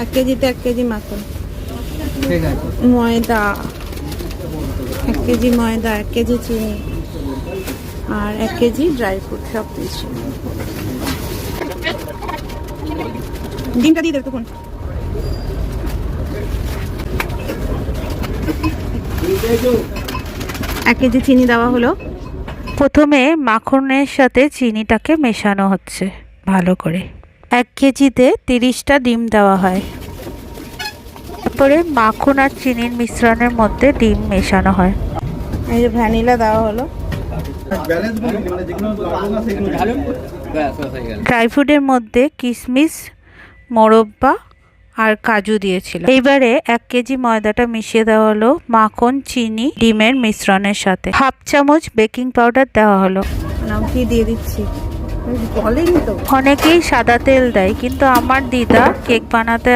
1 কেজিতে 1 কেজি মাখন, ঠিক আছে। ময়দা 1 কেজি, ময়দা 1 কেজি, চিনি আর 1 কেজি ড্রাই ফ্রুট সব দিয়েছি। ডিমটা দিয়ে দেব তখন। 1 কেজি চিনি দেওয়া হলো। প্রথমে মাখনের সাথে চিনিটাকে মেশানো হচ্ছে ভালো করে। 1 কেজিতে 30টা ডিম দেওয়া হয়। তারপরে মাখন আর চিনির মিশ্রণের মধ্যে ডিম মেশানো হয়। এই যে ভ্যানিলা দেওয়া হলো। ড্রাই ফ্রুটের মধ্যে কিশমিশ, মোরব্বা আর কাজু দিয়েছিল। এইবারে 1 কেজি ময়দাটা মিশিয়ে দেওয়া হলো মাখন, চিনি, ডিমের মিশ্রণের সাথে। 1/2 চামচ বেকিং পাউডার দেওয়া হলো। নাম কি দিয়ে দিচ্ছি বলেনি তো। অনেকেই সাদা তেল দেয়, কিন্তু আমার দিদা কেক বানাতে